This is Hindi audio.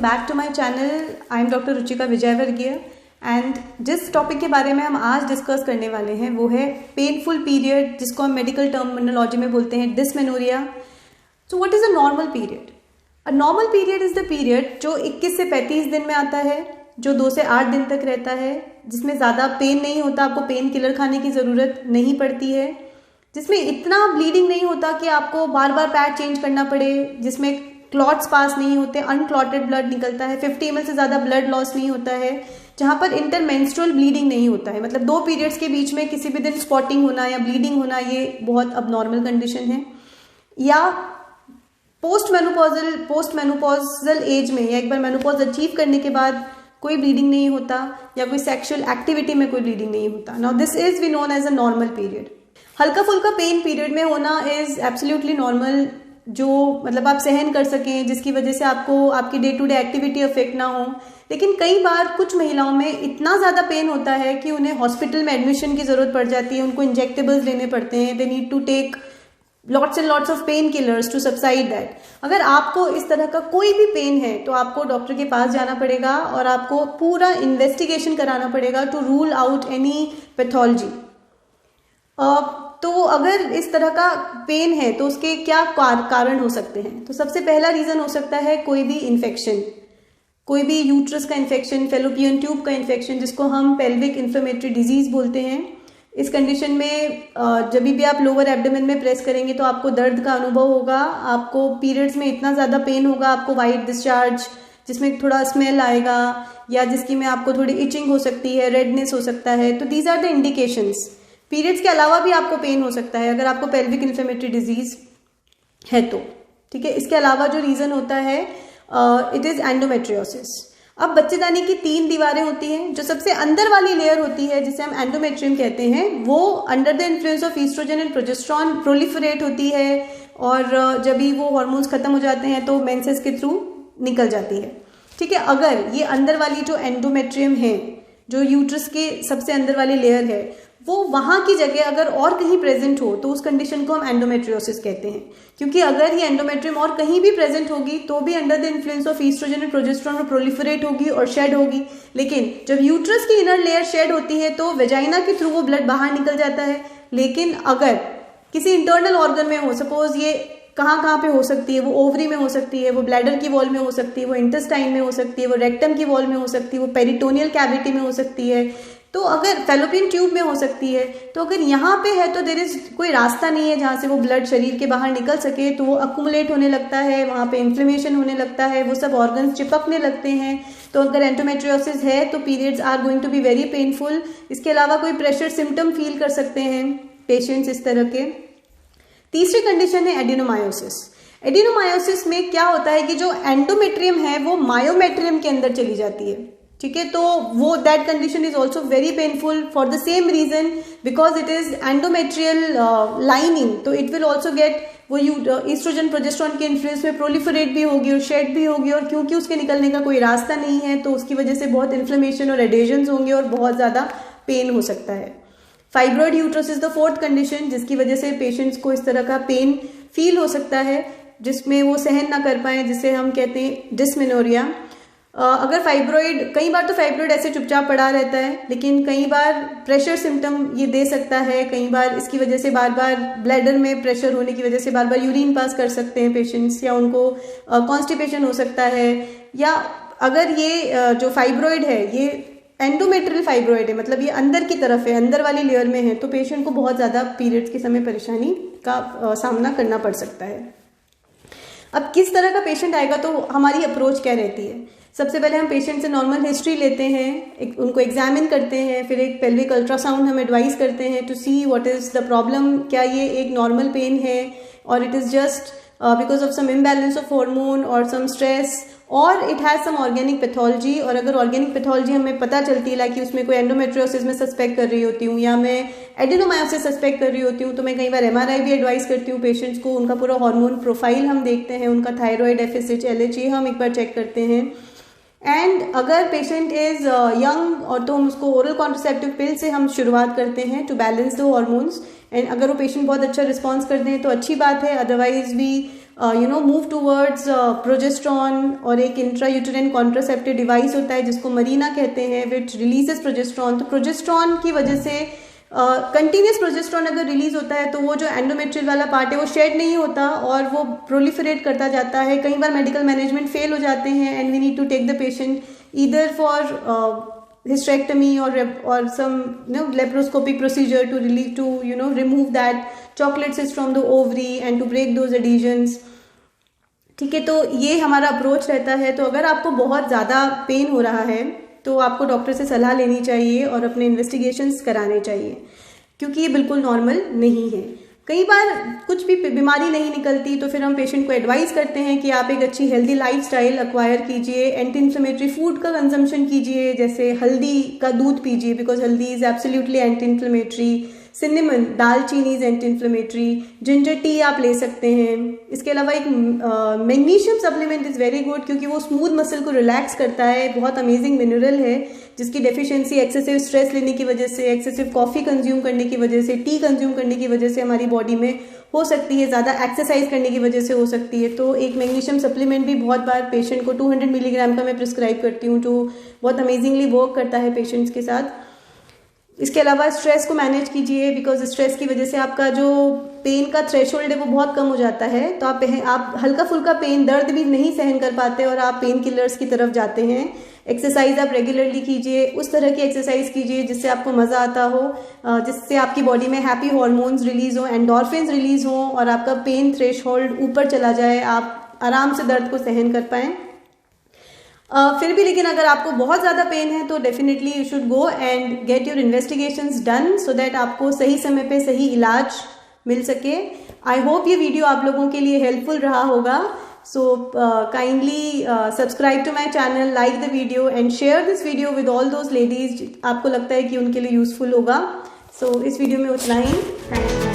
Back to my channel. I am doctor Ruchika Vijayvargiya and जिस टॉपिक के बारे में हम आज डिस्कस करने वाले हैं वो है पेनफुल पीरियड, जिसको हम मेडिकल टर्मिनोलॉजी में बोलते हैं dysmenorrhea. So what is a normal period? A normal period is the period जो 21 से 35 दिन में आता है, जो 2 से 8 दिन तक रहता है, जिसमें ज़्यादा पेन नहीं होता, आपको पेन किलर खाने की ज़रूरत नहीं पड़ती है, जिसमें इतना ब्लीडिंग नहीं होता कि आपको बार बार पैड चेंज करना पड़े, जिसमें क्लॉट्स पास नहीं होते, अनक्लॉटेड ब्लड निकलता है, 50 ml से ज़्यादा ब्लड लॉस नहीं होता है, जहाँ पर इंटरमेंस्ट्रुअल ब्लीडिंग नहीं होता है, मतलब 2 पीरियड्स के बीच में किसी भी दिन स्पॉटिंग होना या ब्लीडिंग होना ये बहुत अबनॉर्मल कंडीशन है। या पोस्ट मेनोपॉजल एज में या एक बार मेनोपॉज अचीव करने के बाद कोई ब्लीडिंग नहीं होता या कोई सेक्सुअल एक्टिविटी में कोई ब्लीडिंग नहीं होता। Now this is we known as a normal period. हल्का फुल्का पेन पीरियड में होना इज एब्सोल्युटली नॉर्मल, जो मतलब आप सहन कर सकें, जिसकी वजह से आपको आपकी day to day activity affect ना हो। लेकिन कई बार कुछ महिलाओं में इतना ज़्यादा पेन होता है कि उन्हें हॉस्पिटल में एडमिशन की ज़रूरत पड़ जाती है, उनको इंजेक्टेबल्स लेने पड़ते हैं, they need to take lots and lots of painkillers to subside that. अगर आपको इस तरह का कोई भी पेन है तो आपको डॉक्टर के पास जाना पड़ेगा और आपको पूरा इन्वेस्टिगेशन कराना पड़ेगा to rule out any pathology. तो अगर इस तरह का पेन है तो उसके क्या कारण हो सकते हैं? तो सबसे पहला रीज़न हो सकता है कोई भी इन्फेक्शन, कोई भी यूट्रस का इन्फेक्शन, फेलोपियन ट्यूब का इन्फेक्शन, जिसको हम पेल्विक इन्फ्लेमेटरी डिजीज बोलते हैं। इस कंडीशन में जब भी आप लोअर एब्डोमेन में प्रेस करेंगे तो आपको दर्द का अनुभव होगा, आपको पीरियड्स में इतना ज़्यादा पेन होगा, आपको वाइट डिस्चार्ज जिसमें थोड़ा स्मेल आएगा या जिसकी में आपको थोड़ी इचिंग हो सकती है, रेडनेस हो सकता है। तो these are the indications. Periods के अलावा भी आपको पेन हो सकता है अगर आपको पेल्विक इन्फ्लेमेटरी डिजीज है तो, ठीक है। इसके अलावा जो रीज़न होता है इट इज़ एंडोमेट्रियोसिस। अब बच्चेदानी की 3 दीवारें होती हैं। जो सबसे अंदर वाली लेयर होती है जिसे हम एंडोमेट्रियम कहते हैं, वो under the influence of oestrogen and progesterone proliferate होती है और जब भी वो हार्मोन्स खत्म हो जाते हैं तो मेंसेस के थ्रू निकल जाती है, ठीक है। अगर ये अंदर वाली जो एंडोमेट्रियम है, जो यूट्रस के सबसे अंदर वाली लेयर है, वो वहाँ की जगह अगर और कहीं प्रेजेंट हो तो उस कंडीशन को हम एंडोमेट्रियोसिस कहते हैं। क्योंकि अगर ये एंडोमेट्रियम और कहीं भी प्रेजेंट होगी तो भी under the influence of oestrogen and progesterone वो प्रोलिफरेट होगी और शेड होगी। लेकिन जब यूट्रस की इनर लेयर शेड होती है तो वेजाइना के थ्रू वो ब्लड बाहर निकल जाता है। लेकिन अगर किसी इंटरनल ऑर्गन में हो, सपोज ये कहाँ पे हो सकती है, वो ओवरी में हो सकती है, वो ब्लैडर की वॉल में हो सकती है, वो इंटेस्टाइन में हो सकती है, वो रेक्टम की वॉल में हो सकती है, वो पेरिटोनियल कैविटी में हो सकती है, तो अगर फेलोपियन ट्यूब में हो सकती है, तो अगर यहाँ पे है तो देयर इज कोई रास्ता नहीं है जहाँ से वो ब्लड शरीर के बाहर निकल सके, तो वो अक्यूमुलेट होने लगता है, वहाँ पे इन्फ्लेमेशन होने लगता है, वो सब ऑर्गन्स चिपकने लगते हैं। तो अगर एंडोमेट्रियोसिस है तो periods are going to be very painful. इसके अलावा कोई प्रेशर सिम्टम फील कर सकते हैं पेशेंट्स इस तरह के। तीसरी कंडीशन है एडिनोमायोसिस। एडिनोमायोसिस में क्या होता है कि जो एंडोमेट्रियम है वो मायोमेट्रियम के अंदर चली जाती है, ठीक है। तो वो that condition is also very painful for the same reason, because it is endometrial lining, तो इट विल ऑल्सो गेट वो ईस्ट्रोजन प्रोजेस्टेरॉन के इन्फ्लुएंस में प्रोलिफरेट भी होगी और शेड भी होगी, और क्योंकि उसके निकलने का कोई रास्ता नहीं है तो उसकी वजह से बहुत इन्फ्लेमेशन और एडेजन्स होंगे और बहुत ज़्यादा पेन हो सकता है। Fibroid uterus is the 4th condition, जिसकी वजह से पेशेंट्स को इस तरह का पेन फील हो सकता है जिसमें वो सहन ना कर पाए, जिसे हम कहते हैं डिस्मेनोरिया। अगर फाइब्रॉइड, कई बार तो फाइब्रॉइड ऐसे चुपचाप पड़ा रहता है, लेकिन कई बार प्रेशर सिम्टम ये दे सकता है। कई बार इसकी वजह से बार बार ब्लैडर में प्रेशर होने की वजह से बार बार यूरिन पास कर सकते हैं पेशेंट्स, या उनको कॉन्स्टिपेशन हो सकता है। या अगर ये जो फाइब्रॉइड है ये एंडोमेट्रियल फाइब्रॉइड है, मतलब ये अंदर की तरफ है, अंदर वाली लेयर में है, तो पेशेंट को बहुत ज़्यादा पीरियड्स के समय परेशानी का सामना करना पड़ सकता है। अब किस तरह का पेशेंट आएगा तो हमारी अप्रोच क्या रहती है? सबसे पहले हम पेशेंट से नॉर्मल हिस्ट्री लेते हैं, उनको एग्जामिन करते हैं, फिर एक पेल्विक अल्ट्रासाउंड हम एडवाइस करते हैं to see what is the problem. क्या ये एक नॉर्मल पेन है और it is just because of some imbalance of hormone और सम स्ट्रेस, और it has some organic pathology. और अगर ऑर्गेनिक पैथोलॉजी हमें पता चलती है कि उसमें कोई एंडोमेट्रियोसिस में सस्पेक्ट कर रही होती हूँ या मैं एडिनोमायोसिस सस्पेक्ट कर रही होती हूँ, तो मैं कई बार MRI भी एडवाइस करती हूँ पेशेंट्स को। उनका पूरा हार्मोन प्रोफाइल हम देखते हैं, उनका थायराइड, FSH, LH हम एक बार चेक करते हैं। एंड अगर पेशेंट इज़ यंग और तो हम उसको ओरल कॉन्ट्रासेप्टिव पिल से हम शुरुआत करते हैं to balance the hormones. And अगर वो पेशेंट बहुत अच्छा रिस्पॉन्स कर दें तो अच्छी बात है, अदरवाइज भी मूव टूवर्ड्स प्रोजेस्ट्रॉन, और एक इंट्रायूटेराइन कॉन्ट्रासेप्टिव डिवाइस होता है जिसको मरीना कहते हैं, विच रिलीजेस प्रोजेस्ट्रॉन। तो प्रोजेस्ट्रॉन की वजह से कंटिन्यूस प्रोजेस्ट्रॉन अगर रिलीज होता है तो वो जो एंडोमेट्रियल वाला पार्ट है वो शेड नहीं होता और वो प्रोलिफरेट करता जाता है। कई बार मेडिकल मैनेजमेंट फेल हो जाते हैं and we need to take the patient either for hysterectomy or some laparoscopic procedure to remove that chocolate cyst from the ovary and to break those adhesions। ठीक है, तो ये हमारा अप्रोच रहता है। तो अगर आपको बहुत ज़्यादा पेन हो रहा है तो आपको डॉक्टर से सलाह लेनी चाहिए और अपने इन्वेस्टिगेशंस कराने चाहिए, क्योंकि ये बिल्कुल नॉर्मल नहीं है। कई बार कुछ भी बीमारी नहीं निकलती तो फिर हम पेशेंट को एडवाइस करते हैं कि आप एक अच्छी हेल्दी लाइफस्टाइल एक्वायर कीजिए, एंटी इन्फ्लेमेटरी फूड का कंजम्पशन कीजिए, जैसे हल्दी का दूध पीजिए बिकॉज हल्दी is absolutely anti inflammatory, cinnamon दालचीनी is anti inflammatory, ginger tea आप ले सकते हैं। इसके अलावा एक magnesium supplement is very good क्योंकि वो स्मूथ मसल को रिलैक्स करता है, बहुत अमेजिंग मिनरल है जिसकी डेफिशिएंसी एक्सेसिव स्ट्रेस लेने की वजह से, एक्सेसिव कॉफ़ी कंज्यूम करने की वजह से, टी कंज्यूम करने की वजह से हमारी बॉडी में हो सकती है, ज़्यादा एक्सरसाइज करने की वजह से हो सकती है। तो एक मैग्नीशियम सप्लीमेंट भी बहुत बार पेशेंट को 200 मिलीग्राम का मैं प्रिस्क्राइब करती हूँ, जो बहुत अमेजिंगली वर्क करता है पेशेंट्स के साथ। इसके अलावा स्ट्रेस को मैनेज कीजिए बिकॉज स्ट्रेस की वजह से आपका जो पेन का थ्रेशोल्ड है वो बहुत कम हो जाता है। तो आप हल्का फुल्का पेन, दर्द भी नहीं सहन कर पाते और आप पेन किलर्स की तरफ जाते हैं। एक्सरसाइज आप रेगुलरली कीजिए, उस तरह की एक्सरसाइज कीजिए जिससे आपको मज़ा आता हो, जिससे आपकी बॉडी में हैप्पी हार्मोन्स रिलीज हो, एंडोर्फिन्स रिलीज हों और आपका पेन थ्रेशोल्ड ऊपर चला जाए, आप आराम से दर्द को सहन कर पाएँ। फिर भी लेकिन अगर आपको बहुत ज़्यादा पेन है तो definitely you should go and get your investigations done so that आपको सही समय पे सही इलाज मिल सके। आई होप ये वीडियो आप लोगों के लिए हेल्पफुल रहा होगा। So kindly subscribe to my channel, like the video and share this video with all those ladies आपको लगता है कि उनके लिए यूजफुल होगा। सो इस वीडियो में उतना ही। Thank you.